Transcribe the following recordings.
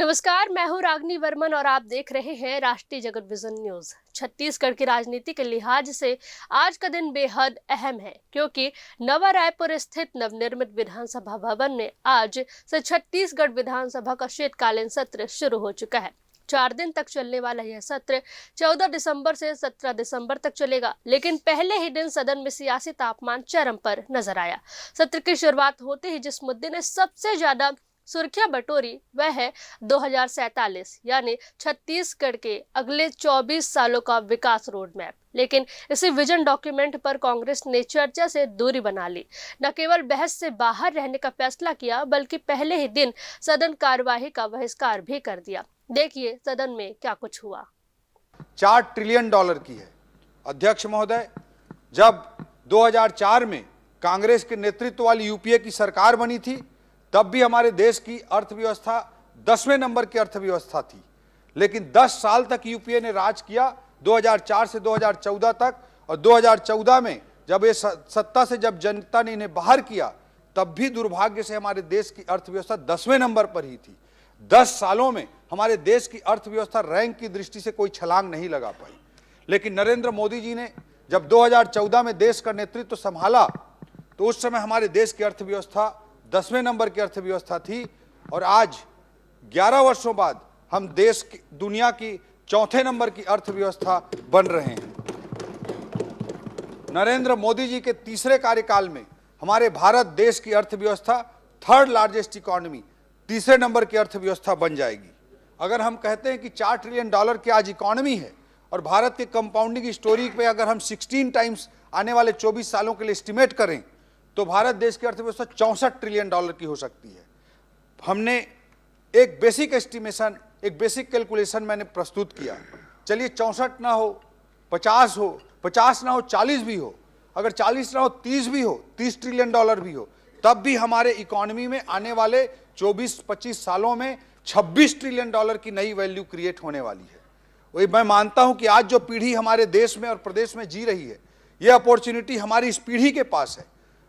नमस्कार, मैं हूं रागनी वर्मन और आप देख रहे हैं राष्ट्रीय जगत विजन न्यूज। छत्तीसगढ़ की राजनीति के लिहाज से आज का दिन बेहद अहम है, क्योंकि नवा रायपुर स्थित नवनिर्मित विधानसभा भवन में आज से छत्तीसगढ़ विधानसभा का शीतकालीन सत्र शुरू हो चुका है। 4 दिन तक चलने वाला यह सत्र 14 दिसंबर से 17 दिसंबर तक चलेगा, लेकिन पहले ही दिन सदन में सियासी तापमान चरम पर नजर आया। सत्र की शुरुआत होते ही जिस मुद्दे ने सबसे ज्यादा सुर्खियां बटोरी वह है 2047 यानी छत्तीसगढ़ के अगले 24 सालों का विकास रोड मैप। लेकिन इसी विजन डॉक्यूमेंट पर कांग्रेस ने चर्चा से दूरी बना ली। न केवल बहस से बाहर रहने का फैसला किया, बल्कि पहले ही दिन सदन कार्यवाही का बहिष्कार भी कर दिया। देखिए सदन में क्या कुछ हुआ। 4 ट्रिलियन डॉलर की है। अध्यक्ष महोदय, जब 2004 में कांग्रेस के नेतृत्व वाली यूपीए की सरकार बनी थी, तब भी हमारे देश की अर्थव्यवस्था 10वें नंबर की अर्थव्यवस्था थी। लेकिन 10 साल तक यूपीए ने राज किया, 2004 से 2014 तक। और 2014 में जब ये सत्ता से जब जनता ने इन्हें बाहर किया, तब भी दुर्भाग्य से हमारे देश की अर्थव्यवस्था 10वें नंबर पर ही थी। 10 सालों में हमारे देश की अर्थव्यवस्था रैंक की दृष्टि से कोई छलांग नहीं लगा पाई। लेकिन नरेंद्र मोदी जी ने जब 2014 में देश का नेतृत्व संभाला, तो उस समय हमारे देश की अर्थव्यवस्था 10वें नंबर की अर्थव्यवस्था थी। और आज 11 वर्षों बाद हम देश की दुनिया की 4थे नंबर की अर्थव्यवस्था बन रहे हैं। नरेंद्र मोदी जी के तीसरे कार्यकाल में हमारे भारत देश की अर्थव्यवस्था 3rd लार्जेस्ट इकोनॉमी, तीसरे नंबर की अर्थव्यवस्था बन जाएगी। अगर हम कहते हैं कि 4 ट्रिलियन डॉलर की आज इकोनॉमी है और भारत के कंपाउंडिंग स्टोरी पे अगर हम 16 टाइम्स आने वाले 24 सालों के लिए एस्टिमेट करें, तो भारत देश की अर्थव्यवस्था 64 ट्रिलियन डॉलर की हो सकती है। हमने एक बेसिक एस्टिमेशन, एक बेसिक कैलकुलेशन मैंने प्रस्तुत किया। चलिए 64 ना हो, 50 हो, 50 ना हो 40 भी हो, अगर 40 ना हो 30 भी हो, 30 ट्रिलियन डॉलर भी हो, तब भी हमारे इकोनॉमी में आने वाले 24-25 सालों में 26 ट्रिलियन डॉलर की नई वैल्यू क्रिएट होने वाली है। वही मैं मानता हूं कि आज जो पीढ़ी हमारे देश में और प्रदेश में जी रही है, यह अपॉर्चुनिटी हमारी इस पीढ़ी के पास है।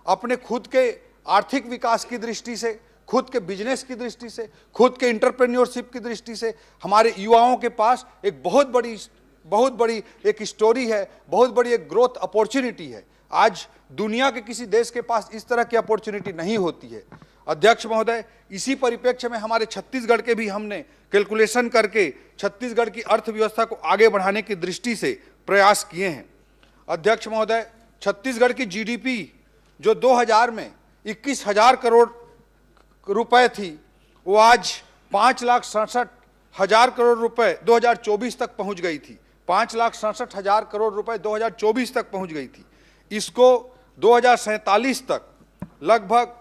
अपने खुद के आर्थिक विकास की दृष्टि से, खुद के बिजनेस की दृष्टि से, खुद के इंटरप्रेन्योरशिप की दृष्टि से हमारे युवाओं के पास एक बहुत बड़ी एक स्टोरी है, बहुत बड़ी एक ग्रोथ अपॉर्चुनिटी है। आज दुनिया के किसी देश के पास इस तरह की अपॉर्चुनिटी नहीं होती है। अध्यक्ष महोदय, इसी परिप्रेक्ष्य में हमारे छत्तीसगढ़ के भी हमने कैलकुलेशन करके छत्तीसगढ़ की अर्थव्यवस्था को आगे बढ़ाने की दृष्टि से प्रयास किए हैं। अध्यक्ष महोदय, छत्तीसगढ़ की जीडीपी जो 2000 में 21,000 करोड़ रुपए थी, वो आज 5,67,000 करोड़ रुपए 2024 तक पहुंच गई थी। 5,67,000 करोड़ रुपए 2024 तक पहुंच गई थी। इसको 2047 तक लगभग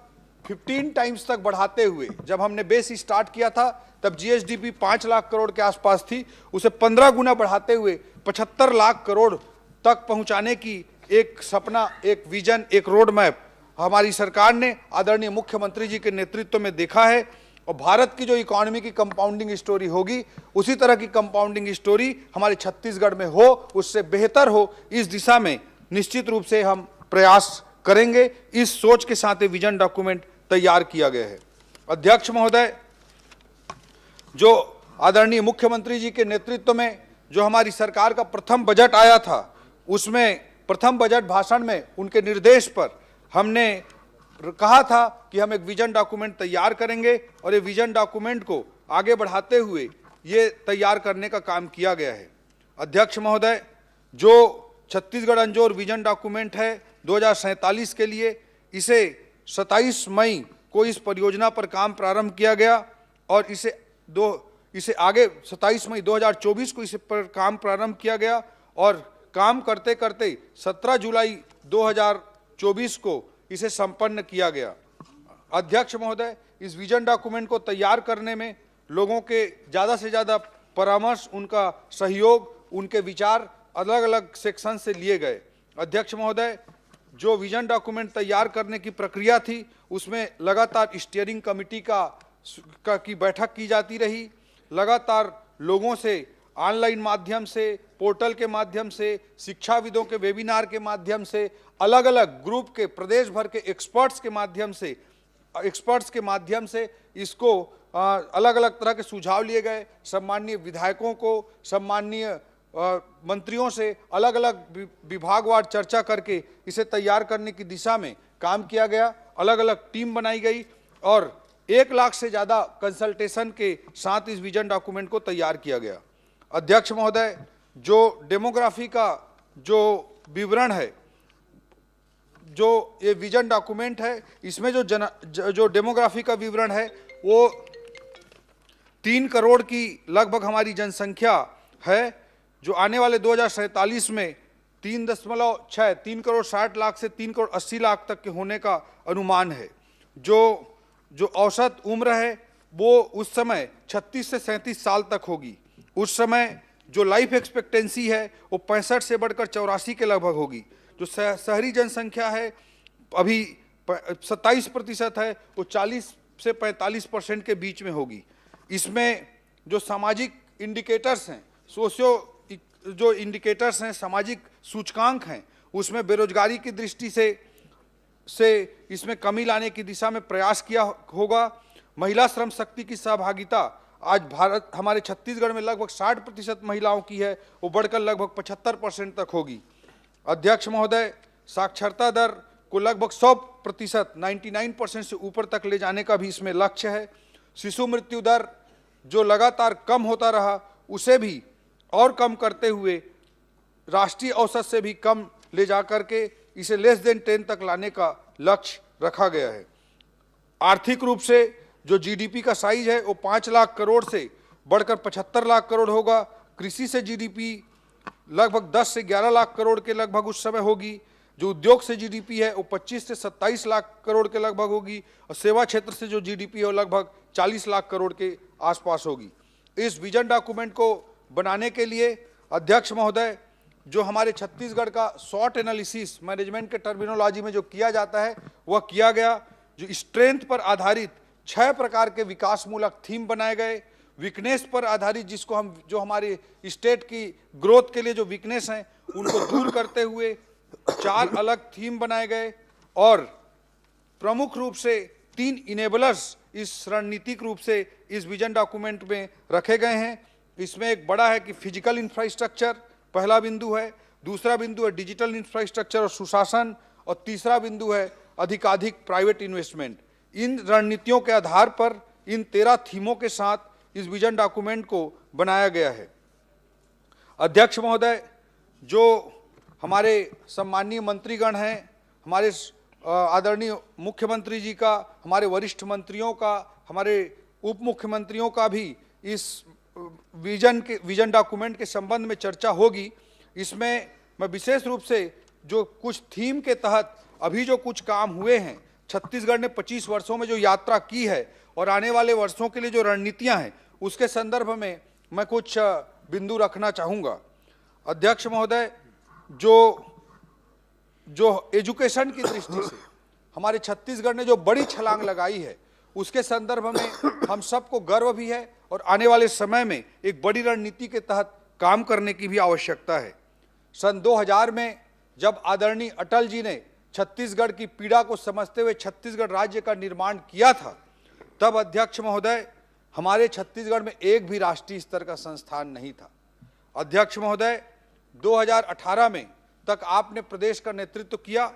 15 टाइम्स तक बढ़ाते हुए, जब हमने बेस स्टार्ट किया था तब जीएसडीपी 5 लाख करोड़ के आसपास थी, उसे 15 गुना बढ़ाते हुए 75 लाख करोड़ तक पहुंचाने की एक सपना, एक विजन, एक रोड मैप हमारी सरकार ने आदरणीय मुख्यमंत्री जी के नेतृत्व में देखा है। और भारत की जो इकोनॉमी की कंपाउंडिंग स्टोरी होगी, उसी तरह की कंपाउंडिंग स्टोरी हमारे छत्तीसगढ़ में हो, उससे बेहतर हो, इस दिशा में निश्चित रूप से हम प्रयास करेंगे। इस सोच के साथ विजन डॉक्यूमेंट तैयार किया गया है। अध्यक्ष महोदय, जो आदरणीय मुख्यमंत्री जी के नेतृत्व में जो हमारी सरकार का प्रथम बजट आया था, उसमें प्रथम बजट भाषण में उनके निर्देश पर हमने कहा था कि हम एक विजन डॉक्यूमेंट तैयार करेंगे और ये विजन डॉक्यूमेंट को आगे बढ़ाते हुए ये तैयार करने का काम किया गया है। अध्यक्ष महोदय, जो छत्तीसगढ़ अंजोर विजन डॉक्यूमेंट है 2047 के लिए, इसे 27 मई को इस परियोजना पर काम प्रारंभ किया गया और इसे आगे 27 मई 2024 को इस पर काम प्रारंभ किया गया और काम करते करते 17 जुलाई 2024 को इसे संपन्न किया गया। अध्यक्ष महोदय, इस विजन डॉक्यूमेंट को तैयार करने में लोगों के ज़्यादा से ज़्यादा परामर्श, उनका सहयोग, उनके विचार अलग अलग सेक्शन से लिए गए। अध्यक्ष महोदय, जो विजन डॉक्यूमेंट तैयार करने की प्रक्रिया थी, उसमें लगातार स्टीयरिंग कमेटी की बैठक की जाती रही। लगातार लोगों से ऑनलाइन माध्यम से, पोर्टल के माध्यम से, शिक्षाविदों के वेबिनार के माध्यम से, अलग अलग ग्रुप के प्रदेश भर के एक्सपर्ट्स के माध्यम से इसको अलग अलग तरह के सुझाव लिए गए। सम्माननीय विधायकों को, सम्माननीय मंत्रियों से अलग अलग विभागवार चर्चा करके इसे तैयार करने की दिशा में काम किया गया। अलग अलग टीम बनाई गई और 1 लाख से ज़्यादा कंसल्टेशन के साथ इस विजन डॉक्यूमेंट को तैयार किया गया। अध्यक्ष महोदय, जो डेमोग्राफी का जो विवरण है, जो ये विजन डॉक्यूमेंट है, इसमें जो डेमोग्राफी का विवरण है वो 3 करोड़ की लगभग हमारी जनसंख्या है, जो आने वाले 2047 में 3 करोड़ 60 लाख से 3 करोड़ 80 लाख तक के होने का अनुमान है। जो औसत उम्र है वो उस समय 36 से 37 साल तक होगी। उस समय जो लाइफ एक्सपेक्टेंसी है वो 65 से बढ़कर 84 के लगभग होगी। जो शहरी जनसंख्या है अभी 27% है, वो 40 से 45% के बीच में होगी। इसमें जो सामाजिक इंडिकेटर्स हैं, जो इंडिकेटर्स हैं, सामाजिक सूचकांक हैं, उसमें बेरोजगारी की दृष्टि से इसमें कमी लाने की दिशा में प्रयास किया होगा। महिला श्रम शक्ति की सहभागिता आज हमारे छत्तीसगढ़ में लगभग 60% महिलाओं की है, वो बढ़कर लगभग 75% तक होगी। अध्यक्ष महोदय, साक्षरता दर को लगभग 100% 99% से ऊपर तक ले जाने का भी इसमें लक्ष्य है। शिशु मृत्यु दर जो लगातार कम होता रहा, उसे भी और कम करते हुए राष्ट्रीय औसत से भी कम ले जाकर के इसे लेस देन 10 तक लाने का लक्ष्य रखा गया है। आर्थिक रूप से जो जीडीपी का साइज है वो 5 लाख करोड़ से बढ़कर 75 लाख करोड़ होगा। कृषि से जीडीपी लगभग 10 से 11 लाख करोड़ के लगभग उस समय होगी। जो उद्योग से जीडीपी है वो 25 से 27 लाख करोड़ के लगभग होगी और सेवा क्षेत्र से जो जीडीपी है वो लगभग 40 लाख करोड़ के आसपास होगी। इस विजन डॉक्यूमेंट को बनाने के लिए अध्यक्ष महोदय, जो हमारे छत्तीसगढ़ का शॉर्ट एनालिसिस मैनेजमेंट के टर्मिनोलॉजी में जो किया जाता है वह किया गया। जो स्ट्रेंथ पर आधारित 6 प्रकार के विकासमूलक थीम बनाए गए। वीकनेस पर आधारित जिसको जो हमारे स्टेट की ग्रोथ के लिए जो वीकनेस हैं उनको दूर करते हुए 4 अलग थीम बनाए गए और प्रमुख रूप से 3 इनेबलर्स इस रणनीतिक रूप से इस विजन डॉक्यूमेंट में रखे गए हैं। इसमें एक बड़ा है कि फिजिकल इंफ्रास्ट्रक्चर पहला बिंदु है, दूसरा बिंदु है डिजिटल इंफ्रास्ट्रक्चर और सुशासन और तीसरा बिंदु है अधिकाधिक प्राइवेट इन्वेस्टमेंट। इन रणनीतियों के आधार पर इन 13 थीमों के साथ इस विजन डॉक्यूमेंट को बनाया गया है। अध्यक्ष महोदय, जो हमारे सम्माननीय मंत्रीगण हैं, हमारे आदरणीय मुख्यमंत्री जी का, हमारे वरिष्ठ मंत्रियों का, हमारे उप मुख्यमंत्रियों का भी इस विजन डॉक्यूमेंट के संबंध में चर्चा होगी। इसमें मैं विशेष रूप से जो कुछ थीम के तहत अभी जो कुछ काम हुए हैं, छत्तीसगढ़ ने 25 वर्षों में जो यात्रा की है और आने वाले वर्षों के लिए जो रणनीतियां हैं उसके संदर्भ में मैं कुछ बिंदु रखना चाहूँगा। अध्यक्ष महोदय, जो एजुकेशन की दृष्टि से हमारे छत्तीसगढ़ ने जो बड़ी छलांग लगाई है उसके संदर्भ में हम सबको गर्व भी है और आने वाले समय में एक बड़ी रणनीति के तहत काम करने की भी आवश्यकता है। सन 2000 में जब आदरणीय अटल जी ने छत्तीसगढ़ की पीड़ा को समझते हुए छत्तीसगढ़ राज्य का निर्माण किया था, तब अध्यक्ष महोदय हमारे छत्तीसगढ़ में एक भी राष्ट्रीय स्तर का संस्थान नहीं था। अध्यक्ष महोदय, 2018 में तक आपने प्रदेश का नेतृत्व किया।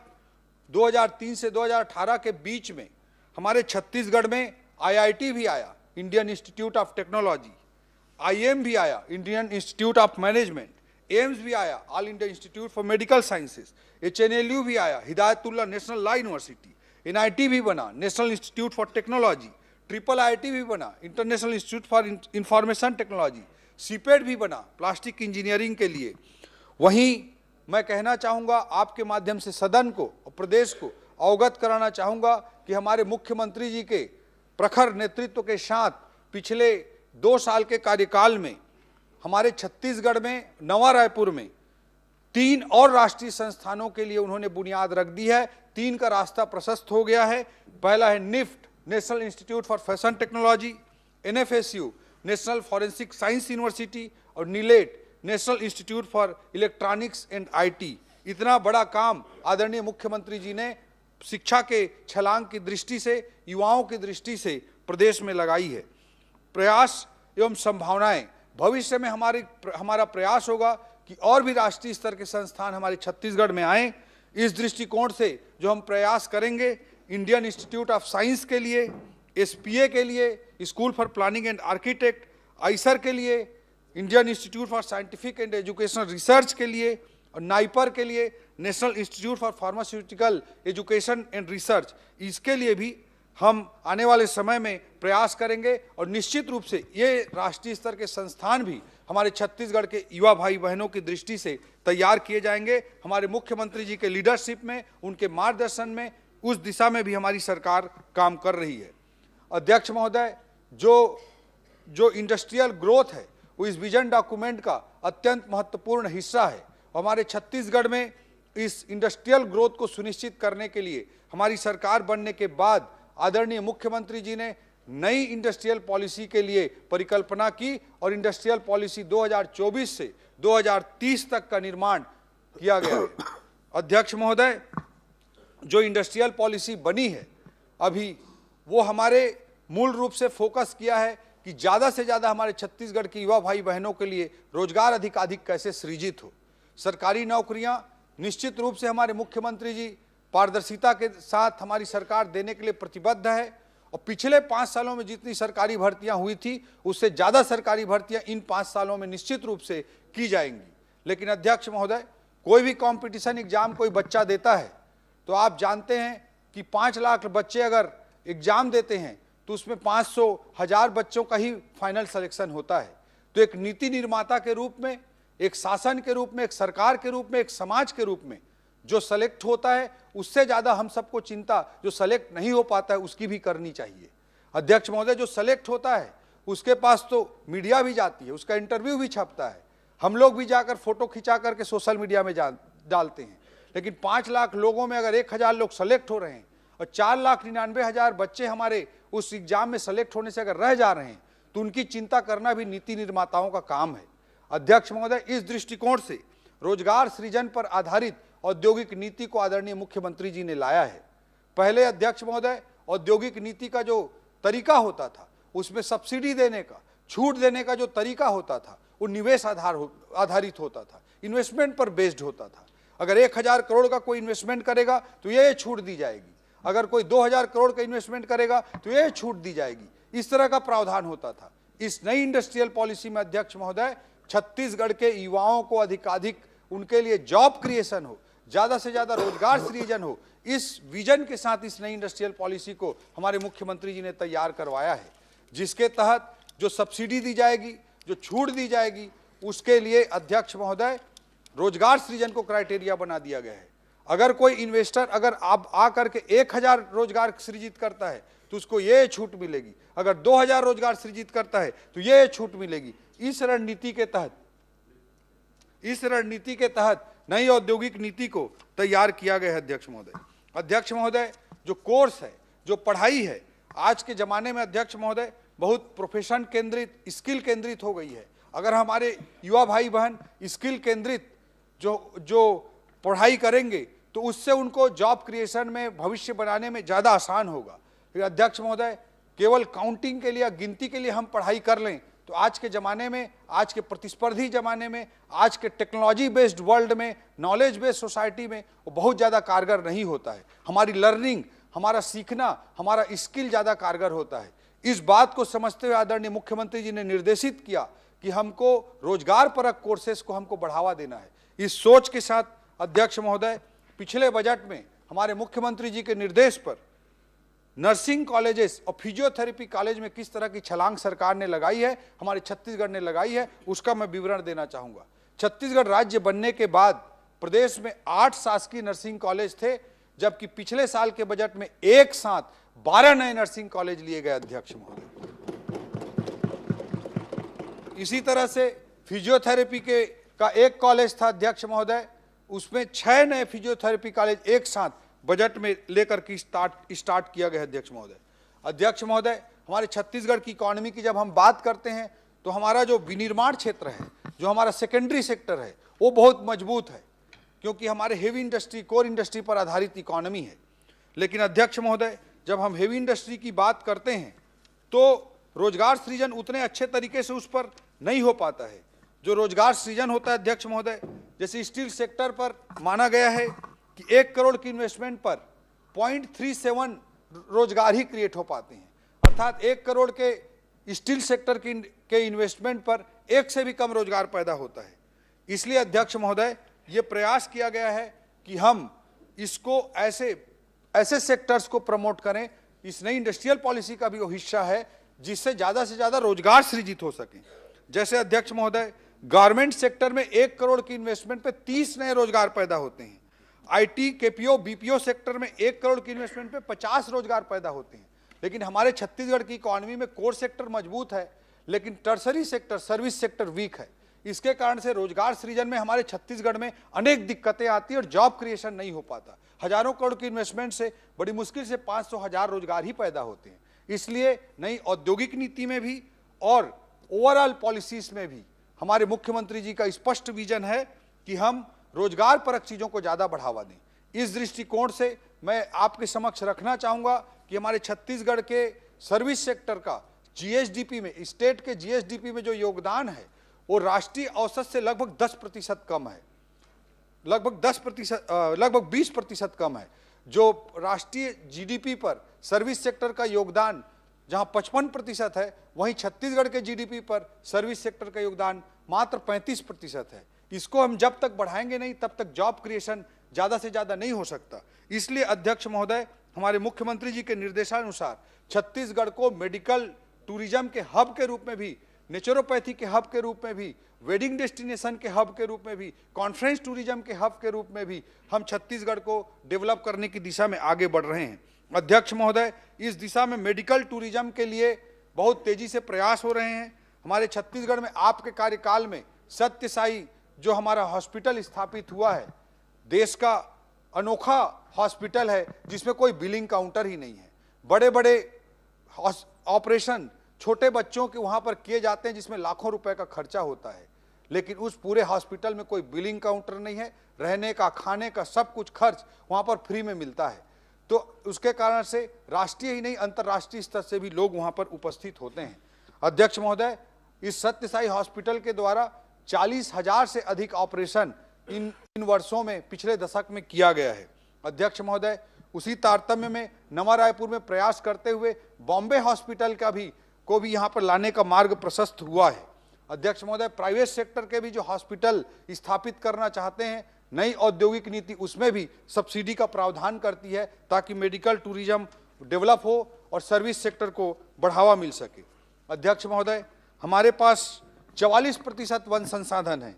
2003 से 2018 के बीच में हमारे छत्तीसगढ़ में आईआईटी भी आया, Indian Institute of Technology, IIM भी आया, Indian Institute of Management, AIIMS भी आया, all India Institute for Medical Sciences, HNLU भी आया, Hidayatullah National Law University, NIT भी बना, National institute for Technology, triple IT भी बना, International Institute for Information Technology, CIPET भी बना प्लास्टिक इंजीनियरिंग के लिए। वहीं मैं कहना चाहूँगा आपके माध्यम से सदन को और प्रदेश को अवगत कराना चाहूँगा कि हमारे मुख्यमंत्री जी के प्रखर नेतृत्व के साथ पिछले 2 साल के कार्यकाल में हमारे छत्तीसगढ़ में नवा रायपुर में 3 और राष्ट्रीय संस्थानों के लिए उन्होंने बुनियाद रख दी है। 3 का रास्ता प्रशस्त हो गया है। पहला है NIFT, national institute for fashion technology, NFSU, national forensic science university और NIELIT, national institute for electronics and IT. इतना बड़ा काम आदरणीय मुख्यमंत्री जी ने शिक्षा के छलांग की दृष्टि से, युवाओं की दृष्टि से प्रदेश में लगाई है। प्रयास एवं संभावनाएं, भविष्य में हमारा प्रयास होगा कि और भी राष्ट्रीय स्तर के संस्थान हमारे छत्तीसगढ़ में आए। इस दृष्टिकोण से जो हम प्रयास करेंगे, इंडियन इंस्टीट्यूट ऑफ साइंस के लिए, SPA के लिए, school for planning and architect, Eicher के लिए, Indian institute for scientific and educational research के लिए, और नाइपर के लिए, national institute for pharmaceutical education and research, इसके लिए भी हम आने वाले समय में प्रयास करेंगे। और निश्चित रूप से ये राष्ट्रीय स्तर के संस्थान भी हमारे छत्तीसगढ़ के युवा भाई बहनों की दृष्टि से तैयार किए जाएंगे। हमारे मुख्यमंत्री जी के लीडरशिप में, उनके मार्गदर्शन में, उस दिशा में भी हमारी सरकार काम कर रही है। अध्यक्ष महोदय, जो इंडस्ट्रियल ग्रोथ है वो इस विजन डॉक्यूमेंट का अत्यंत महत्वपूर्ण हिस्सा है। हमारे छत्तीसगढ़ में इस इंडस्ट्रियल ग्रोथ को सुनिश्चित करने के लिए हमारी सरकार बनने के बाद आदरणीय मुख्यमंत्री जी ने नई इंडस्ट्रियल पॉलिसी के लिए परिकल्पना की और इंडस्ट्रियल पॉलिसी 2024 से 2030 तक का निर्माण किया गया है। अध्यक्ष महोदय, जो इंडस्ट्रियल पॉलिसी बनी है अभी, वो हमारे मूल रूप से फोकस किया है कि ज़्यादा से ज़्यादा हमारे छत्तीसगढ़ के युवा भाई बहनों के लिए रोजगार अधिकाधिक कैसे सृजित हो। सरकारी नौकरियां निश्चित रूप से हमारे मुख्यमंत्री जी पारदर्शिता के साथ हमारी सरकार देने के लिए प्रतिबद्ध है, और पिछले 5 सालों में जितनी सरकारी भर्तियां हुई थी उससे ज़्यादा सरकारी भर्तियां इन 5 सालों में निश्चित रूप से की जाएंगी। लेकिन अध्यक्ष महोदय, कोई भी कंपटीशन एग्जाम कोई बच्चा देता है तो आप जानते हैं कि 5 लाख बच्चे अगर एग्जाम देते हैं तो उसमें 500,000 बच्चों का ही फाइनल सिलेक्शन होता है। तो एक नीति निर्माता के रूप में, एक शासन के रूप में, एक सरकार के रूप में, एक समाज के रूप में जो सेलेक्ट होता है, उससे ज़्यादा हम सबको चिंता जो सेलेक्ट नहीं हो पाता है उसकी भी करनी चाहिए। अध्यक्ष महोदय, जो सेलेक्ट होता है उसके पास तो मीडिया भी जाती है, उसका इंटरव्यू भी छपता है, हम लोग भी जाकर फोटो खिंचा करके सोशल मीडिया में डालते हैं। लेकिन 5 लाख लोगों में अगर 1,000 लोग सेलेक्ट हो रहे हैं और 4,99,000 बच्चे हमारे उस एग्जाम में सेलेक्ट होने से अगर रह जा रहे हैं तो उनकी चिंता करना भी नीति निर्माताओं का काम है। अध्यक्ष महोदय, इस दृष्टिकोण से रोजगार सृजन पर आधारित औद्योगिक नीति को आदरणीय मुख्यमंत्री जी ने लाया है। पहले अध्यक्ष महोदय, औद्योगिक नीति का जो तरीका होता था उसमें सब्सिडी देने का, छूट देने का जो तरीका होता था वो निवेश आधारित होता था, इन्वेस्टमेंट पर बेस्ड होता था। अगर 1,000 करोड़ का कोई इन्वेस्टमेंट करेगा तो ये छूट दी जाएगी, अगर कोई 2,000 करोड़ का इन्वेस्टमेंट करेगा तो ये छूट दी जाएगी। इस तरह का प्रावधान होता था। इस नई इंडस्ट्रियल पॉलिसी में अध्यक्ष महोदय, छत्तीसगढ़ के युवाओं को अधिकाधिक उनके लिए जॉब क्रिएशन हो, ज़्यादा से ज़्यादा रोजगार सृजन हो, इस विजन के साथ इस नई इंडस्ट्रियल पॉलिसी को हमारे मुख्यमंत्री जी ने तैयार करवाया है, जिसके तहत जो सब्सिडी दी जाएगी, जो छूट दी जाएगी, उसके लिए अध्यक्ष महोदय रोजगार सृजन को क्राइटेरिया बना दिया गया है। अगर कोई इन्वेस्टर अगर आप आकर के 1,000 रोजगार सृजित करता है तो उसको ये छूट मिलेगी, अगर 2,000 रोजगार सृजित करता है तो ये छूट मिलेगी। इस रणनीति के तहत नई औद्योगिक नीति को तैयार किया गया है। अध्यक्ष महोदय, जो कोर्स है, जो पढ़ाई है, आज के जमाने में अध्यक्ष महोदय बहुत प्रोफेशन केंद्रित, स्किल केंद्रित हो गई है। अगर हमारे युवा भाई बहन स्किल केंद्रित जो पढ़ाई करेंगे तो उससे उनको जॉब क्रिएशन में, भविष्य बनाने में ज़्यादा आसान होगा। फिर अध्यक्ष महोदय, केवल काउंटिंग के लिए, गिनती के लिए हम पढ़ाई कर लें तो आज के ज़माने में, आज के प्रतिस्पर्धी ज़माने में, आज के टेक्नोलॉजी बेस्ड वर्ल्ड में, नॉलेज बेस्ड सोसाइटी में वो बहुत ज़्यादा कारगर नहीं होता है। हमारी लर्निंग, हमारा सीखना, हमारा स्किल ज़्यादा कारगर होता है। इस बात को समझते हुए आदरणीय मुख्यमंत्री जी ने निर्देशित किया कि हमको रोजगार परक कोर्सेज को हमको बढ़ावा देना है। इस सोच के साथ अध्यक्ष महोदय, पिछले बजट में हमारे मुख्यमंत्री जी के निर्देश पर नर्सिंग कॉलेजेस और फिजियोथेरेपी कॉलेज में किस तरह की छलांग सरकार ने लगाई है, हमारे छत्तीसगढ़ ने लगाई है, उसका मैं विवरण देना चाहूँगा। छत्तीसगढ़ राज्य बनने के बाद प्रदेश में 8 शासकीय नर्सिंग कॉलेज थे, जबकि पिछले साल के बजट में एक साथ 12 नए नर्सिंग कॉलेज लिए गए। अध्यक्ष महोदय, इसी तरह से फिजियोथेरेपी का एक कॉलेज था अध्यक्ष महोदय, उसमें 6 नए फिजियोथेरेपी कॉलेज एक साथ बजट में लेकर के स्टार्ट किया गया। अध्यक्ष महोदय, हमारे छत्तीसगढ़ की इकोनॉमी की जब हम बात करते हैं तो हमारा जो विनिर्माण क्षेत्र है, जो हमारा सेकेंडरी सेक्टर है, वो बहुत मजबूत है, क्योंकि हमारे हेवी इंडस्ट्री, कोर इंडस्ट्री पर आधारित इकोनॉमी है। लेकिन अध्यक्ष महोदय, जब हम हेवी इंडस्ट्री की बात करते हैं तो रोजगार सृजन उतने अच्छे तरीके से उस पर नहीं हो पाता है। जो रोजगार सृजन होता है अध्यक्ष महोदय, जैसे स्टील सेक्टर पर माना गया है कि 1 करोड़ की इन्वेस्टमेंट पर 0.37 रोजगार ही क्रिएट हो पाते हैं, अर्थात 1 करोड़ के स्टील सेक्टर के इन्वेस्टमेंट पर 1 से भी कम रोजगार पैदा होता है। इसलिए अध्यक्ष महोदय ये प्रयास किया गया है कि हम इसको ऐसे सेक्टर्स को प्रमोट करें। इस नई इंडस्ट्रियल पॉलिसी का भी वो हिस्सा है जिससे ज़्यादा से ज़्यादा रोजगार सृजित हो सके। जैसे अध्यक्ष महोदय गारमेंट सेक्टर में 1 करोड़ की इन्वेस्टमेंट पे 30 नए रोजगार पैदा होते हैं। आईटी, केपीओ, बीपीओ सेक्टर में 1 करोड़ की इन्वेस्टमेंट पे 50 रोजगार पैदा होते हैं। लेकिन हमारे छत्तीसगढ़ की इकोनॉमी में कोर सेक्टर मजबूत है, लेकिन tertiary sector, service sector weak है। इसके कारण से रोजगार सृजन में हमारे छत्तीसगढ़ में अनेक दिक्कतें आती है और जॉब क्रिएशन नहीं हो पाता। हजारों करोड़ की इन्वेस्टमेंट से बड़ी मुश्किल से 500,000 रोजगार ही पैदा होते हैं। इसलिए नई औद्योगिक नीति में भी और ओवरऑल पॉलिसीज में भी हमारे मुख्यमंत्री जी का स्पष्ट विजन है कि हम रोजगार परक चीजों को ज्यादा बढ़ावा दें। इस दृष्टिकोण से मैं आपके समक्ष रखना चाहूंगा कि हमारे छत्तीसगढ़ के सर्विस सेक्टर का जीएसडीपी में, स्टेट के जीएसडीपी में जो योगदान है वो राष्ट्रीय औसत से लगभग 10% कम है, लगभग 20% कम है। जो राष्ट्रीय जीडीपी पर सर्विस सेक्टर का योगदान जहां 55% है, वहीं छत्तीसगढ़ के जीडीपी पर सर्विस सेक्टर का योगदान मात्र 35% है। इसको हम जब तक बढ़ाएंगे नहीं तब तक जॉब क्रिएशन ज्यादा से ज्यादा नहीं हो सकता। इसलिए अध्यक्ष महोदय हमारे मुख्यमंत्री जी के निर्देशानुसार छत्तीसगढ़ को मेडिकल टूरिज्म के हब के रूप में भी, नेचुरोपैथी के हब के रूप में भी, वेडिंग डेस्टिनेशन के हब के रूप में भी, कॉन्फ्रेंस टूरिज्म के हब के रूप में भी हम छत्तीसगढ़ को डेवलप करने की दिशा में आगे बढ़ रहे हैं। अध्यक्ष महोदय इस दिशा में मेडिकल टूरिज्म के लिए बहुत तेजी से प्रयास हो रहे हैं। हमारे छत्तीसगढ़ में आपके कार्यकाल में सत्य साई जो हमारा हॉस्पिटल स्थापित हुआ है, देश का अनोखा हॉस्पिटल है जिसमें कोई बिलिंग काउंटर ही नहीं है। बड़े बड़े ऑपरेशन छोटे बच्चों के वहां पर किए जाते हैं जिसमें लाखों रुपए का खर्चा होता है, लेकिन उस पूरे हॉस्पिटल में कोई बिलिंग काउंटर नहीं है। रहने का, खाने का सब कुछ खर्च वहां पर फ्री में मिलता है। तो उसके कारण से राष्ट्रीय ही नहीं अंतर्राष्ट्रीय स्तर से भी लोग वहां पर उपस्थित होते हैं। अध्यक्ष महोदय इस सत्य साई हॉस्पिटल के द्वारा 40,000 से अधिक ऑपरेशन इन वर्षों में, पिछले दशक में किया गया है। अध्यक्ष महोदय उसी तारतम्य में नवा रायपुर में प्रयास करते हुए बॉम्बे हॉस्पिटल को भी यहाँ पर लाने का मार्ग प्रशस्त हुआ है। अध्यक्ष महोदय प्राइवेट सेक्टर के भी जो हॉस्पिटल स्थापित करना चाहते हैं, नई औद्योगिक नीति उसमें भी सब्सिडी का प्रावधान करती है ताकि मेडिकल टूरिज्म डेवलप हो और सर्विस सेक्टर को बढ़ावा मिल सके। अध्यक्ष महोदय हमारे पास 44% वन संसाधन है।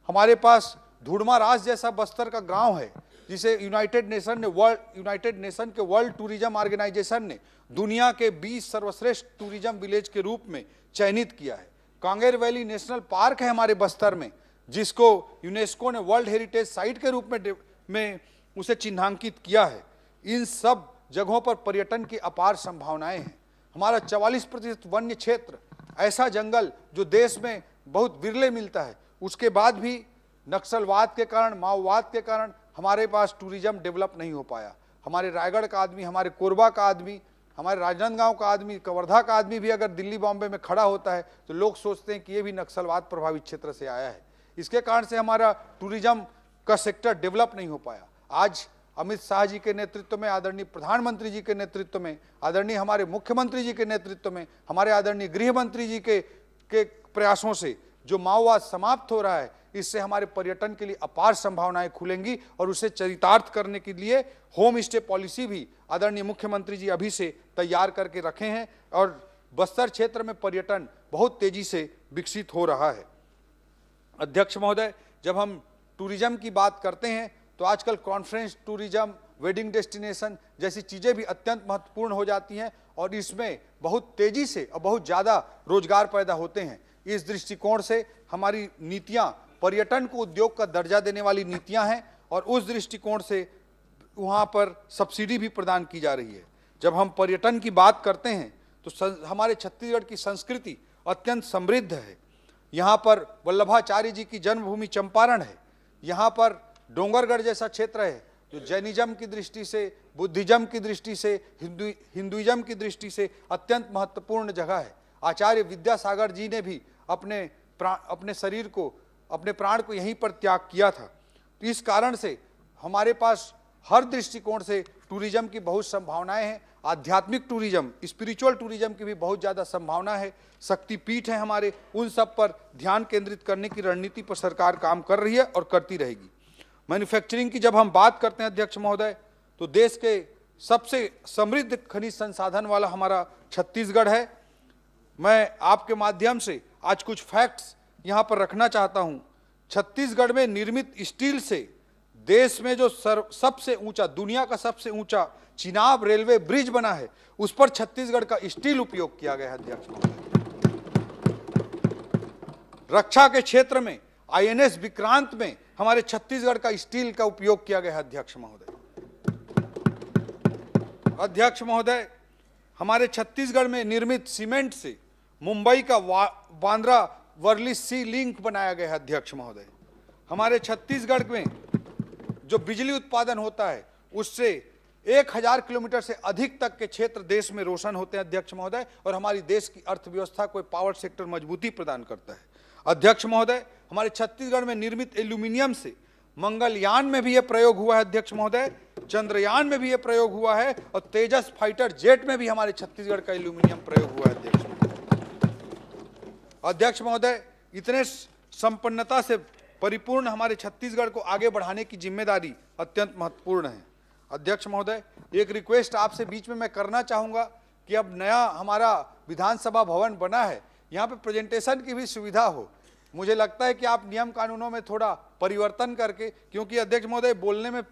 हमारे पास धुड़मा राज जैसा बस्तर का गांव है जिसे यूनाइटेड नेशन के वर्ल्ड टूरिज्म ऑर्गेनाइजेशन ने दुनिया के 20 सर्वश्रेष्ठ टूरिज्म विलेज के रूप में चयनित किया है। कांगेर वैली नेशनल पार्क है हमारे बस्तर में, जिसको यूनेस्को ने वर्ल्ड हेरिटेज साइट के रूप में उसे चिन्हांकित किया है। इन सब जगहों पर पर्यटन की अपार संभावनाएं हैं। हमारा 44% वन्य क्षेत्र, ऐसा जंगल जो देश में बहुत विरले मिलता है, उसके बाद भी नक्सलवाद के कारण, माओवाद के कारण हमारे पास टूरिज्म डेवलप नहीं हो पाया। हमारे रायगढ़ का आदमी, हमारे कोरबा का आदमी, हमारे राजनांदगांव का आदमी, कवर्धा का आदमी भी अगर दिल्ली बॉम्बे में खड़ा होता है तो लोग सोचते हैं कि ये भी नक्सलवाद प्रभावित क्षेत्र से आया है। इसके कारण से हमारा टूरिज्म का सेक्टर डेवलप नहीं हो पाया। आज अमित शाह जी के नेतृत्व में, आदरणीय प्रधानमंत्री जी के नेतृत्व में, आदरणीय हमारे मुख्यमंत्री जी के नेतृत्व में, हमारे आदरणीय गृह मंत्री जी के प्रयासों से जो माओवाद समाप्त हो रहा है, इससे हमारे पर्यटन के लिए अपार संभावनाएं खुलेंगी और उसे चरितार्थ करने के लिए होम स्टे पॉलिसी भी आदरणीय मुख्यमंत्री जी अभी से तैयार करके रखे हैं और बस्तर क्षेत्र में पर्यटन बहुत तेजी से विकसित हो रहा है। अध्यक्ष महोदय जब हम टूरिज्म की बात करते हैं तो आजकल कॉन्फ्रेंस टूरिज्म, वेडिंग डेस्टिनेशन जैसी चीज़ें भी अत्यंत महत्वपूर्ण हो जाती हैं और इसमें बहुत तेजी से और बहुत ज़्यादा रोजगार पैदा होते हैं। इस दृष्टिकोण से हमारी नीतियां पर्यटन को उद्योग का दर्जा देने वाली नीतियां हैं और उस दृष्टिकोण से वहां पर सब्सिडी भी प्रदान की जा रही है। जब हम पर्यटन की बात करते हैं तो हमारे छत्तीसगढ़ की संस्कृति अत्यंत समृद्ध है। यहाँ पर वल्लभाचार्य जी की जन्मभूमि चंपारण है। यहाँ पर डोंगरगढ़ जैसा क्षेत्र है जो जैनिज्म की दृष्टि से, बुद्धिज्म की दृष्टि से, हिंदुइज्म की दृष्टि से अत्यंत महत्वपूर्ण जगह है। आचार्य विद्यासागर जी ने भी अपने शरीर को, अपने प्राण को यहीं पर त्याग किया था। तो इस कारण से हमारे पास हर दृष्टिकोण से टूरिज्म की बहुत संभावनाएं हैं। आध्यात्मिक टूरिज्म, स्पिरिचुअल टूरिज्म की भी बहुत ज़्यादा संभावना है। शक्तिपीठ है हमारे, उन सब पर ध्यान केंद्रित करने की रणनीति पर सरकार काम कर रही है और करती रहेगी। मैन्युफैक्चरिंग की जब हम बात करते हैं अध्यक्ष महोदय, तो देश के सबसे समृद्ध खनिज संसाधन वाला हमारा छत्तीसगढ़ है। मैं आपके माध्यम से आज कुछ फैक्ट्स यहाँ पर रखना चाहता हूँ। छत्तीसगढ़ में निर्मित स्टील से देश में जो सबसे ऊंचा, दुनिया का सबसे ऊंचा चिनाब रेलवे ब्रिज बना है, उस पर छत्तीसगढ़ का स्टील उपयोग किया गया है अध्यक्ष महोदय। रक्षा के क्षेत्र में आईएनएस विक्रांत में हमारे छत्तीसगढ़ का स्टील का उपयोग किया गया है अध्यक्ष महोदय। अध्यक्ष महोदय, हमारे छत्तीसगढ़ में निर्मित सीमेंट से मुंबई का बांद्रा वर्ली सी लिंक बनाया गया है अध्यक्ष महोदय। हमारे छत्तीसगढ़ में जो बिजली उत्पादन होता है, उससे 1000 किलोमीटर से अधिक तक के क्षेत्र देश में रोशन होते हैं अध्यक्ष महोदय, और हमारी देश की अर्थव्यवस्था को पावर सेक्टर मजबूती प्रदान करता है अध्यक्ष महोदय। हमारे छत्तीसगढ़ में निर्मित एल्यूमिनियम से मंगलयान में भी यह प्रयोग हुआ है अध्यक्ष महोदय, चंद्रयान में भी यह प्रयोग हुआ है, और तेजस फाइटर जेट में भी हमारे छत्तीसगढ़ का एल्यूमिनियम प्रयोग हुआ है अध्यक्ष महोदय। अध्यक्ष महोदय, इतने संपन्नता से परिपूर्ण हमारे छत्तीसगढ़ को आगे बढ़ाने की जिम्मेदारी अत्यंत महत्वपूर्ण है अध्यक्ष महोदय। एक रिक्वेस्ट आपसे बीच में मैं करना चाहूँगा कि अब नया हमारा विधानसभा भवन बना है, यहाँ पे प्रेजेंटेशन की भी सुविधा हो। मुझे लगता है कि आप नियम कानूनों में थोड़ा परिवर्तन करके, क्योंकि अध्यक्ष महोदय बोलने में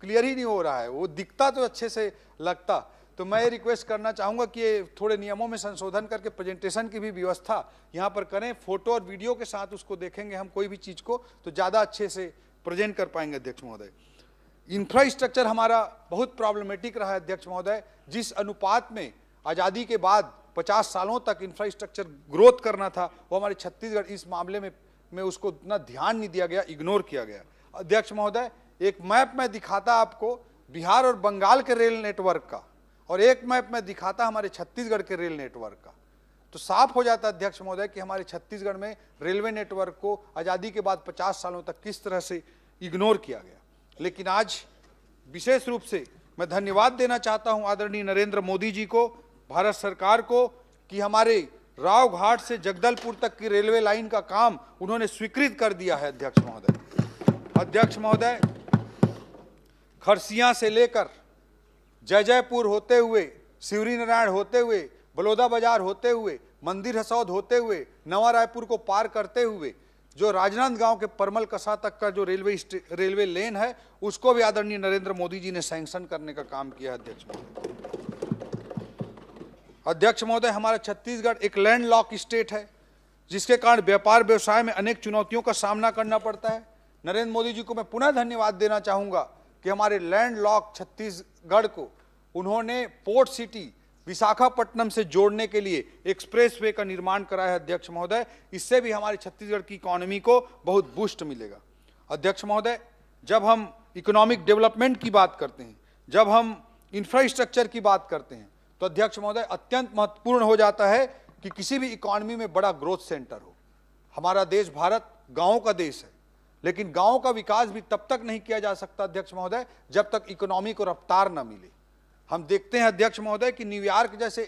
क्लियर ही नहीं हो रहा है, वो दिखता तो अच्छे से लगता, तो मैं ये रिक्वेस्ट करना चाहूँगा कि ये थोड़े नियमों में संशोधन करके प्रेजेंटेशन की भी व्यवस्था यहाँ पर करें। फोटो और वीडियो के साथ उसको देखेंगे हम कोई भी चीज़ को, तो ज़्यादा अच्छे से प्रेजेंट कर पाएंगे अध्यक्ष महोदय। इंफ्रास्ट्रक्चर हमारा बहुत प्रॉब्लमेटिक रहा है अध्यक्ष महोदय। जिस अनुपात में आज़ादी के बाद 50 सालों तक इंफ्रास्ट्रक्चर ग्रोथ करना था, वो हमारे छत्तीसगढ़ इस मामले में उसको उतना ध्यान नहीं दिया गया, इग्नोर किया गया अध्यक्ष महोदय। एक मैप में दिखाता आपको बिहार और बंगाल के रेल नेटवर्क का, और एक मैप में दिखाता हमारे छत्तीसगढ़ के रेल नेटवर्क का, तो साफ हो जाता अध्यक्ष महोदय कि हमारे छत्तीसगढ़ में रेलवे नेटवर्क को आज़ादी के बाद 50 सालों तक किस तरह से इग्नोर किया गया। लेकिन आज विशेष रूप से मैं धन्यवाद देना चाहता हूं आदरणीय नरेंद्र मोदी जी को, भारत सरकार को, कि हमारे राव घाट से जगदलपुर तक की रेलवे लाइन का काम उन्होंने स्वीकृत कर दिया है अध्यक्ष महोदय। अध्यक्ष महोदय, खरसिया से लेकर जयजयपुर होते हुए, शिवरी नारायण होते हुए, बलौदा बाजार होते हुए, मंदिर हसौद होते हुए, नवा रायपुर को पार करते हुए जो राजनांदगांव के परमल कसा तक का जो रेलवे लेन है, उसको भी आदरणीय नरेंद्र मोदी जी ने सैंक्शन करने का काम किया है अध्यक्ष महोदय। अध्यक्ष महोदय, हमारा छत्तीसगढ़ एक लैंड लॉक स्टेट है, जिसके कारण व्यापार व्यवसाय में अनेक चुनौतियों का सामना करना पड़ता है। नरेंद्र मोदी जी को मैं पुनः धन्यवाद देना चाहूँगा कि हमारे लैंड लॉक छत्तीसगढ़ को उन्होंने पोर्ट सिटी विशाखापट्टनम से जोड़ने के लिए एक्सप्रेसवे का निर्माण कराया है अध्यक्ष महोदय। इससे भी हमारे छत्तीसगढ़ की इकोनॉमी को बहुत बूस्ट मिलेगा अध्यक्ष महोदय। जब हम इकोनॉमिक डेवलपमेंट की बात करते हैं, जब हम इंफ्रास्ट्रक्चर की बात करते हैं, तो अध्यक्ष महोदय अत्यंत महत्वपूर्ण हो जाता है कि किसी भी इकोनॉमी में बड़ा ग्रोथ सेंटर हो। हमारा देश भारत गाँव का देश है, लेकिन गाँव का विकास भी तब तक नहीं किया जा सकता अध्यक्ष महोदय जब तक इकोनॉमी को रफ्तार न मिले। हम देखते हैं अध्यक्ष महोदय कि न्यूयॉर्क जैसे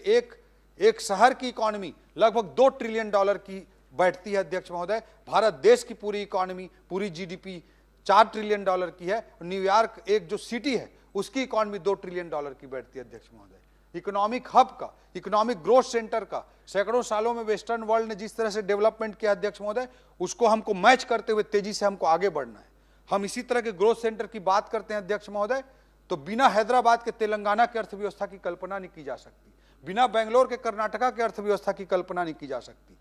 एक शहर की इकोनॉमी लगभग $2 ट्रिलियन की बैठती है अध्यक्ष महोदय। भारत देश की पूरी इकोनॉमी, पूरी जीडीपी $4 ट्रिलियन की है। न्यूयॉर्क एक जो सिटी है, उसकी इकोनॉमी $2 ट्रिलियन की बैठती है अध्यक्ष महोदय। इकोनॉमिक हब का, इकोनॉमिक ग्रोथ सेंटर का सैकड़ों सालों में वेस्टर्न वर्ल्ड ने जिस तरह से डेवलपमेंट किया अध्यक्ष महोदय, उसको हमको मैच करते हुए तेजी से हमको आगे बढ़ना है। हम इसी तरह के ग्रोथ सेंटर की बात करते हैं अध्यक्ष महोदय, तो बिना हैदराबाद के तेलंगाना की अर्थव्यवस्था की कल्पना नहीं की जा सकती, बिना बेंगलोर के कर्नाटका की अर्थव्यवस्था की कल्पना नहीं की जा सकती।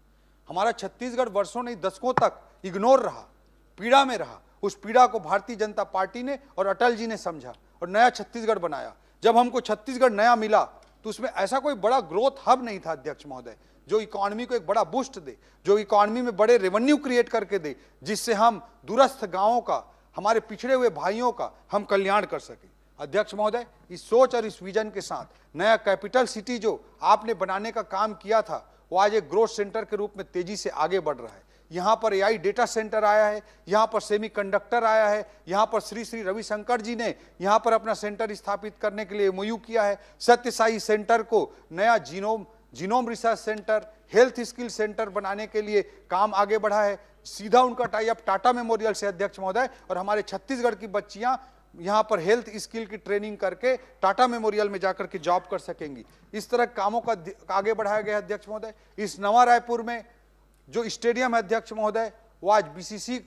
हमारा छत्तीसगढ़ वर्षों नहीं दशकों तक इग्नोर रहा, पीड़ा में रहा। उस पीड़ा को भारतीय जनता पार्टी ने और अटल जी ने समझा और नया छत्तीसगढ़ बनाया। जब हमको छत्तीसगढ़ नया मिला तो उसमें ऐसा कोई बड़ा ग्रोथ हब नहीं था अध्यक्ष महोदय, जो इकोनॉमी को एक बड़ा बूस्ट दे, जो इकोनॉमी में बड़े रेवेन्यू क्रिएट करके दे, जिससे हम दूरस्थ गाँवों का, हमारे पिछड़े हुए भाइयों का हम कल्याण कर सकें। अध्यक्ष महोदय, इस सोच और इस विजन के साथ नया कैपिटल सिटी जो आपने बनाने का काम किया था, वो आज एक ग्रोथ सेंटर के रूप में तेजी से आगे बढ़ रहा है। यहाँ पर एआई डेटा सेंटर आया है, यहाँ पर सेमीकंडक्टर आया है, यहाँ पर श्री श्री रविशंकर जी ने यहाँ पर अपना सेंटर स्थापित करने के लिए एमओयू किया है। सत्य साई सेंटर को नया genome research centre, health skill centre बनाने के लिए काम आगे बढ़ा है। सीधा उनका टाई अप टाटा मेमोरियल से अध्यक्ष महोदय, और हमारे छत्तीसगढ़ की बच्चियां यहाँ पर हेल्थ स्किल की ट्रेनिंग करके टाटा मेमोरियल में जाकर के जॉब कर सकेंगी। इस तरह कामों का आगे बढ़ाया गया अध्यक्ष महोदय। इस नवा रायपुर में जो स्टेडियम है अध्यक्ष महोदय, वो आज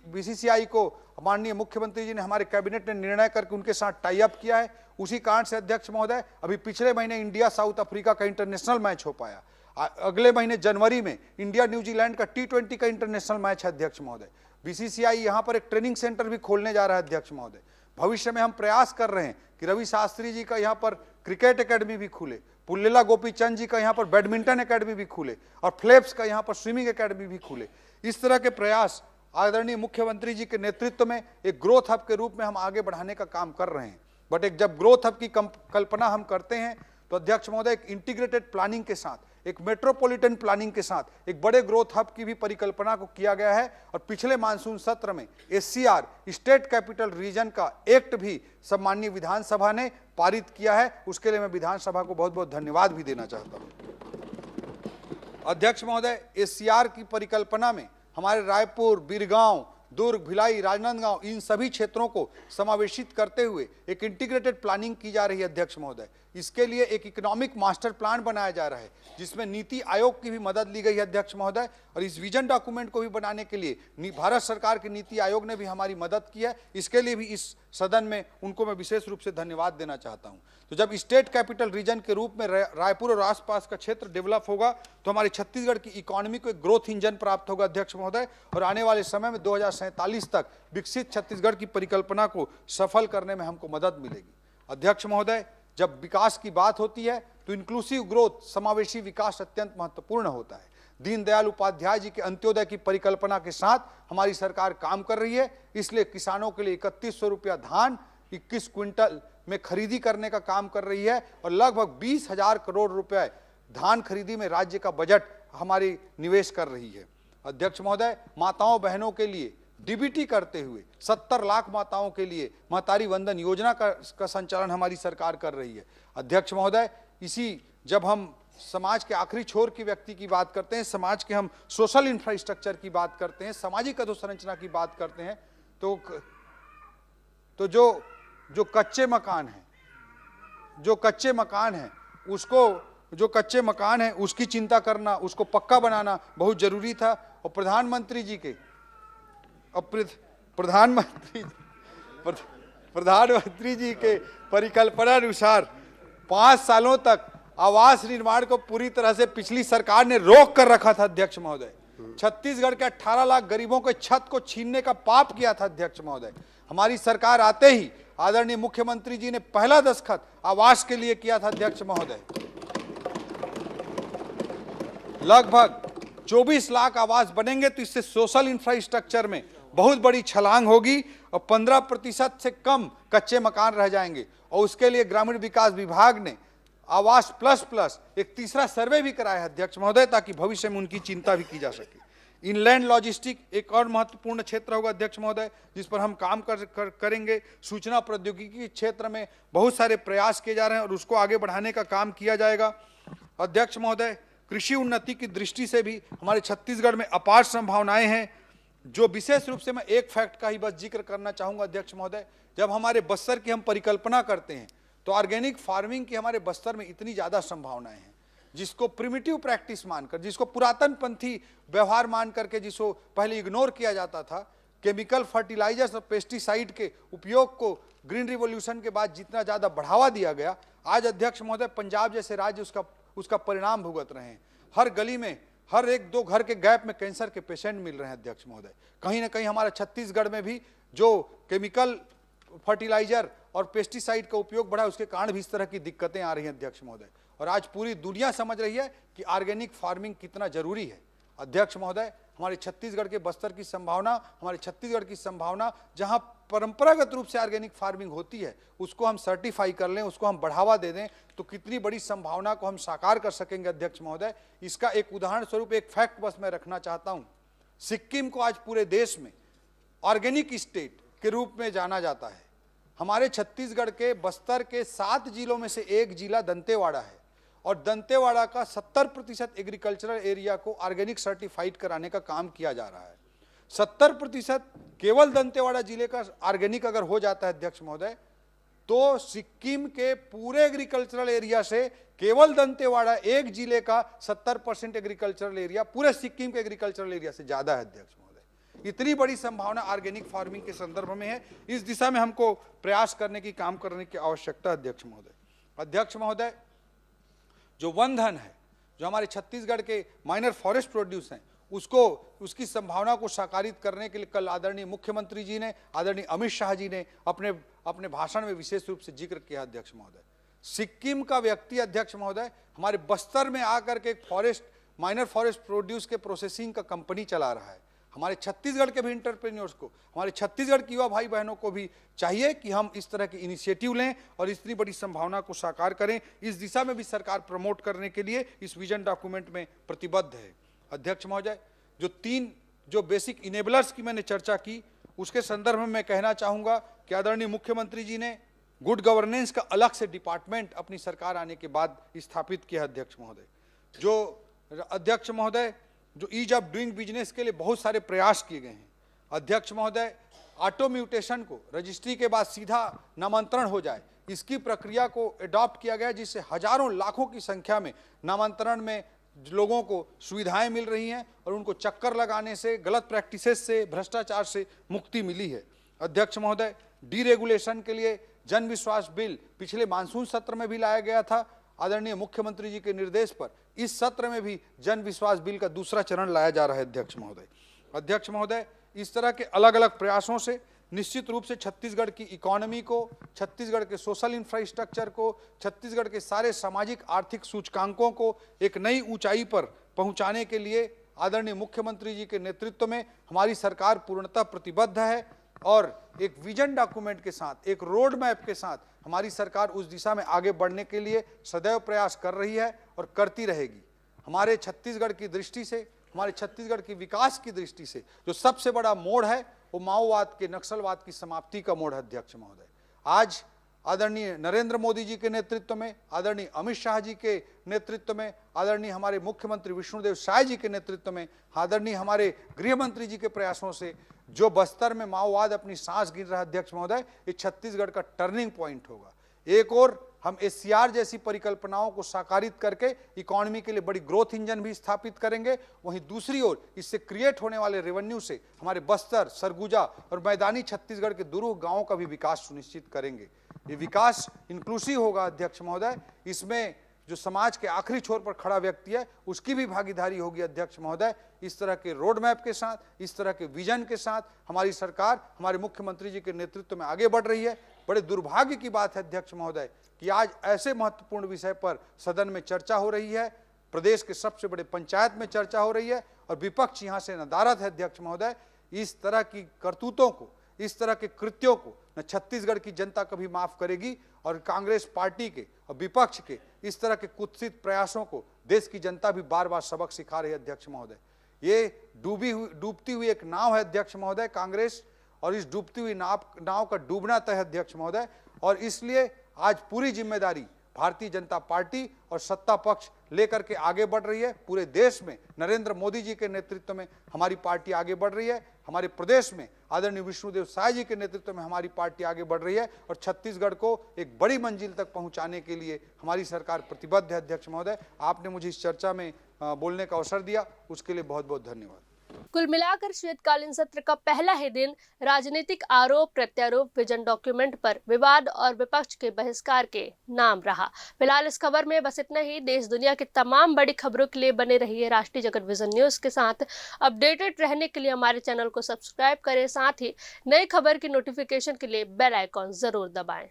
बीसीसीआई को माननीय मुख्यमंत्री जी ने, हमारे कैबिनेट ने निर्णय करके उनके साथ टाई अप किया है। उसी कारण से अध्यक्ष महोदय अभी पिछले महीने इंडिया साउथ अफ्रीका का इंटरनेशनल मैच हो पाया। अगले महीने जनवरी में इंडिया न्यूजीलैंड का T20 का इंटरनेशनल मैच है अध्यक्ष महोदय। बीसीसीआई यहाँ पर एक ट्रेनिंग सेंटर भी खोलने जा रहा है अध्यक्ष महोदय। भविष्य में हम प्रयास कर रहे हैं कि रवि शास्त्री जी का यहाँ पर क्रिकेट एकेडमी भी खुले, पुल्लेला गोपीचंद जी का यहाँ पर बैडमिंटन एकेडमी भी खुले, और फ्लेप्स का यहाँ पर स्विमिंग एकेडमी भी खुले। इस तरह के प्रयास आदरणीय मुख्यमंत्री जी के नेतृत्व में एक ग्रोथ हब के रूप में हम आगे बढ़ाने का काम कर रहे हैं। बट एक जब ग्रोथ हब की कल्पना हम करते हैं तो अध्यक्ष महोदय एक इंटीग्रेटेड प्लानिंग के साथ, एक मेट्रोपॉलिटन प्लानिंग के साथ एक बड़े ग्रोथ हब की भी परिकल्पना को किया गया है। और पिछले मानसून सत्र में SCR स्टेट कैपिटल रीजन का एक्ट भी सम्माननीय विधानसभा ने पारित किया है। उसके लिए मैं विधानसभा को बहुत बहुत धन्यवाद भी देना चाहता हूं। अध्यक्ष महोदय, SCR की परिकल्पना में हमारे रायपुर, बीरगांव, दुर्ग, भिलाई, राजनांदगांव, इन सभी क्षेत्रों को समावेशित करते हुए एक इंटीग्रेटेड प्लानिंग की जा रही है अध्यक्ष महोदय। इसके लिए एक इकोनॉमिक मास्टर प्लान बनाया जा रहा है, जिसमें नीति आयोग की भी मदद ली गई है अध्यक्ष महोदय। और इस विजन डॉक्यूमेंट को भी बनाने के लिए भारत सरकार के नीति आयोग ने भी हमारी मदद की है। इसके लिए भी इस सदन में उनको मैं विशेष रूप से धन्यवाद देना चाहता हूं। तो जब स्टेट कैपिटल रीजन के रूप में रायपुर और आसपास का क्षेत्र डेवलप होगा तो हमारे छत्तीसगढ़ की इकोनॉमी को एक ग्रोथ इंजन प्राप्त होगा अध्यक्ष महोदय। और आने वाले समय में 2047 तक विकसित छत्तीसगढ़ की परिकल्पना को सफल करने में हमको मदद मिलेगी। अध्यक्ष महोदय, जब विकास की बात होती है तो इंक्लूसिव ग्रोथ, समावेशी विकास अत्यंत महत्वपूर्ण होता है। दीनदयाल उपाध्याय जी के अंत्योदय की परिकल्पना के साथ हमारी सरकार काम कर रही है। इसलिए किसानों के लिए 3100 रुपया धान 21 क्विंटल में खरीदी करने का काम कर रही है, और लगभग 20,000 करोड़ रुपए धान खरीदी में राज्य का बजट हमारी निवेश कर रही है। अध्यक्ष महोदय, माताओं बहनों के लिए डीबीटी करते हुए 70 लाख माताओं के लिए महतारी वंदन योजना का संचालन हमारी सरकार कर रही है। अध्यक्ष महोदय, जब हम समाज के आखिरी छोर के व्यक्ति की बात करते हैं, समाज के हम सोशल इंफ्रास्ट्रक्चर की बात करते हैं, सामाजिक अधोसंरचना की बात करते हैं, तो जो कच्चे मकान हैं उसकी चिंता करना, उसको पक्का बनाना बहुत जरूरी था। और प्रधानमंत्री जी के परिकल्पना अनुसार 5 सालों तक आवास निर्माण को पूरी तरह से पिछली सरकार ने रोक कर रखा था अध्यक्ष महोदय। छत्तीसगढ़ के 18 लाख गरीबों के छत को छीनने का पाप किया था अध्यक्ष महोदय। हमारी सरकार आते ही आदरणीय मुख्यमंत्री जी ने पहला दस्तखत आवास के लिए किया था अध्यक्ष महोदय। लगभग 24 लाख आवास बनेंगे तो इससे सोशल इंफ्रास्ट्रक्चर में बहुत बड़ी छलांग होगी और 15% से कम कच्चे मकान रह जाएंगे। और उसके लिए ग्रामीण विकास विभाग ने आवास प्लस एक तीसरा सर्वे भी कराया है अध्यक्ष महोदय, ताकि भविष्य में उनकी चिंता भी की जा सके। इनलैंड लॉजिस्टिक एक और महत्वपूर्ण क्षेत्र होगा अध्यक्ष महोदय, जिस पर हम काम करेंगे। सूचना प्रौद्योगिकी के क्षेत्र में बहुत सारे प्रयास किए जा रहे हैं और उसको आगे बढ़ाने का काम किया जाएगा। अध्यक्ष महोदय, कृषि उन्नति की दृष्टि से भी हमारे छत्तीसगढ़ में अपार संभावनाएं हैं, जो विशेष रूप से मैं एक फैक्ट का ही बस जिक्र करना चाहूंगा अध्यक्ष महोदय। जब हमारे बस्तर की हम परिकल्पना करते हैं तो ऑर्गेनिक फार्मिंग की हमारे बस्तर में इतनी ज्यादा संभावनाएं हैं, जिसको प्रिमिटिव प्रैक्टिस मानकर, जिसको पुरातन पंथी व्यवहार मान करके, जिसको पहले इग्नोर किया जाता था, केमिकल फर्टिलाइजर्स और पेस्टिसाइड के उपयोग को ग्रीन रिवॉल्यूशन के बाद जितना ज्यादा बढ़ावा दिया गया, आज अध्यक्ष महोदय पंजाब जैसे राज्य उसका परिणाम भुगत रहे हैं। हर गली में, हर 1-2 घर के गैप में कैंसर के पेशेंट मिल रहे हैं अध्यक्ष महोदय। कहीं ना कहीं हमारे छत्तीसगढ़ में भी जो केमिकल फर्टिलाइजर और पेस्टिसाइड का उपयोग बढ़ा, उसके कारण भी इस तरह की दिक्कतें आ रही हैं अध्यक्ष महोदय। और आज पूरी दुनिया समझ रही है कि ऑर्गेनिक फार्मिंग कितना जरूरी है। अध्यक्ष महोदय, हमारे छत्तीसगढ़ के बस्तर की संभावना, हमारे छत्तीसगढ़ की संभावना जहां परंपरागत रूप से ऑर्गेनिक फार्मिंग होती है उसको हम सर्टिफाई कर लें, उसको हम बढ़ावा दे दें, तो कितनी बड़ी संभावना को हम साकार कर सकेंगे अध्यक्ष महोदय। इसका एक उदाहरण स्वरूप एक फैक्ट बस मैं रखना चाहता हूं। सिक्किम को आज पूरे देश में ऑर्गेनिक स्टेट के रूप में जाना जाता है। हमारे छत्तीसगढ़ के बस्तर के 7 जिलों में से एक जिला दंतेवाड़ा है और दंतेवाड़ा का 70% एग्रीकल्चरल एरिया को ऑर्गेनिक सर्टिफाइड कराने का काम किया जा रहा है। 70% केवल दंतेवाड़ा जिले का ऑर्गेनिक अगर हो जाता है अध्यक्ष महोदय, तो सिक्किम के पूरे एग्रीकल्चरल एरिया से केवल दंतेवाड़ा एक जिले का 70% एग्रीकल्चरल एरिया पूरे सिक्किम के एग्रीकल्चरल एरिया से ज्यादा है अध्यक्ष महोदय। इतनी बड़ी संभावना ऑर्गेनिक फार्मिंग के संदर्भ में है। इस दिशा में हमको प्रयास करने की, काम करने की आवश्यकता है अध्यक्ष महोदय। अध्यक्ष महोदय, जो वन धन है, जो हमारे छत्तीसगढ़ के माइनर फॉरेस्ट प्रोड्यूस हैं, उसकी संभावना को साकारित करने के लिए कल आदरणीय मुख्यमंत्री जी ने, आदरणीय अमित शाह जी ने अपने भाषण में विशेष रूप से जिक्र किया अध्यक्ष महोदय। सिक्किम का व्यक्ति अध्यक्ष महोदय हमारे बस्तर में आकर के माइनर फॉरेस्ट प्रोड्यूस के प्रोसेसिंग का कंपनी चला रहा है। हमारे छत्तीसगढ़ के भी इंटरप्रेन्योर्स को, हमारे छत्तीसगढ़ की युवा भाई बहनों को भी चाहिए कि हम इस तरह की इनिशिएटिव लें और इतनी बड़ी संभावना को साकार करें। इस दिशा में भी सरकार प्रमोट करने के लिए इस विजन डॉक्यूमेंट में प्रतिबद्ध है। अध्यक्ष महोदय, जो बेसिक इनेबलर्स की मैंने चर्चा की, उसके संदर्भ में मैं कहना चाहूँगा कि आदरणीय मुख्यमंत्री जी ने गुड गवर्नेंस का अलग से डिपार्टमेंट अपनी सरकार आने के बाद स्थापित किया अध्यक्ष महोदय। जो ईज ऑफ डूइंग बिजनेस के लिए बहुत सारे प्रयास किए गए हैं अध्यक्ष महोदय। ऑटो म्यूटेशन को रजिस्ट्री के बाद सीधा नामांतरण हो जाए, इसकी प्रक्रिया को अडॉप्ट किया गया, जिससे हजारों लाखों की संख्या में नामांतरण में लोगों को सुविधाएं मिल रही हैं और उनको चक्कर लगाने से, गलत प्रैक्टिसेस से, भ्रष्टाचार से मुक्ति मिली है। अध्यक्ष महोदय, डीरेगुलेशन के लिए जन विश्वास बिल पिछले मानसून सत्र में भी लाया गया था। आदरणीय मुख्यमंत्री जी के निर्देश पर इस सत्र में भी जन विश्वास बिल का दूसरा चरण लाया जा रहा है अध्यक्ष महोदय। इस तरह के अलग अलग प्रयासों से निश्चित रूप से छत्तीसगढ़ की इकोनॉमी को, छत्तीसगढ़ के सोशल इंफ्रास्ट्रक्चर को, छत्तीसगढ़ के सारे सामाजिक आर्थिक सूचकांकों को एक नई ऊंचाई पर पहुंचाने के लिए आदरणीय मुख्यमंत्री जी के नेतृत्व में हमारी सरकार पूर्णतः प्रतिबद्ध है और एक विजन डॉक्यूमेंट के साथ, एक रोड मैप के साथ हमारी सरकार उस दिशा में आगे बढ़ने के लिए सदैव प्रयास कर रही है और करती रहेगी। हमारे छत्तीसगढ़ की दृष्टि से, हमारे छत्तीसगढ़ की विकास की दृष्टि से जो सबसे बड़ा मोड़ है वो माओवाद के, नक्सलवाद की समाप्ति का मोड़ है अध्यक्ष महोदय। आज आदरणीय नरेंद्र मोदी जी के नेतृत्व में, आदरणीय अमित शाह जी के नेतृत्व में, आदरणीय हमारे मुख्यमंत्री विष्णुदेव साय जी के नेतृत्व में, आदरणीय हमारे गृह मंत्री जी के प्रयासों से जो बस्तर में माओवाद अपनी सांस गिन रहा है अध्यक्ष महोदय, ये छत्तीसगढ़ का टर्निंग पॉइंट होगा। एक और हम एससीआर जैसी परिकल्पनाओं को साकारित करके इकोनॉमी के लिए बड़ी ग्रोथ इंजन भी स्थापित करेंगे, वहीं दूसरी ओर इससे क्रिएट होने वाले रेवेन्यू से हमारे बस्तर, सरगुजा और मैदानी छत्तीसगढ़ के दूर गांवों का भी विकास सुनिश्चित करेंगे। ये विकास इंक्लूसिव होगा अध्यक्ष महोदय। इसमें जो समाज के आखिरी छोर पर खड़ा व्यक्ति है उसकी भी भागीदारी होगी अध्यक्ष महोदय। इस तरह के रोड मैप के साथ, इस तरह के विजन के साथ हमारी सरकार हमारे मुख्यमंत्री जी के नेतृत्व में आगे बढ़ रही है। बड़े दुर्भाग्य की बात है अध्यक्ष महोदय कि आज ऐसे महत्वपूर्ण विषय पर सदन में चर्चा हो रही है, प्रदेश के सबसे बड़े पंचायत में चर्चा हो रही है और विपक्ष यहाँ से नदारद है अध्यक्ष महोदय। इस तरह की करतूतों को, इस तरह के कृत्यों को न छत्तीसगढ़ की जनता कभी माफ करेगी और कांग्रेस पार्टी के और विपक्ष के इस तरह के कुत्सित प्रयासों को देश की जनता भी बार बार सबक सिखा रही है अध्यक्ष महोदय। ये डूबती हुई एक नाव है अध्यक्ष महोदय कांग्रेस, और इस डूबती हुई नाव का डूबना तय है अध्यक्ष महोदय। और इसलिए आज पूरी जिम्मेदारी भारतीय जनता पार्टी और सत्ता पक्ष लेकर के आगे बढ़ रही है। पूरे देश में नरेंद्र मोदी जी के नेतृत्व में हमारी पार्टी आगे बढ़ रही है। हमारे प्रदेश में आदरणीय विष्णुदेव साय जी के नेतृत्व में हमारी पार्टी आगे बढ़ रही है और छत्तीसगढ़ को एक बड़ी मंजिल तक पहुंचाने के लिए हमारी सरकार प्रतिबद्ध है अध्यक्ष महोदय। आपने मुझे इस चर्चा में बोलने का अवसर दिया, उसके लिए बहुत बहुत धन्यवाद। कुल मिलाकर शीतकालीन सत्र का पहला ही दिन राजनीतिक आरोप प्रत्यारोप विजन डॉक्यूमेंट पर विवाद और विपक्ष के बहिष्कार के नाम रहा। फिलहाल इस खबर में बस इतना ही। देश दुनिया की तमाम बड़ी खबरों के लिए बने रहिए राष्ट्रीय जगत विजन न्यूज के साथ। अपडेटेड रहने के लिए हमारे चैनल को सब्सक्राइब करें, साथ ही नई खबर की नोटिफिकेशन के लिए बेल आइकॉन जरूर दबाएं।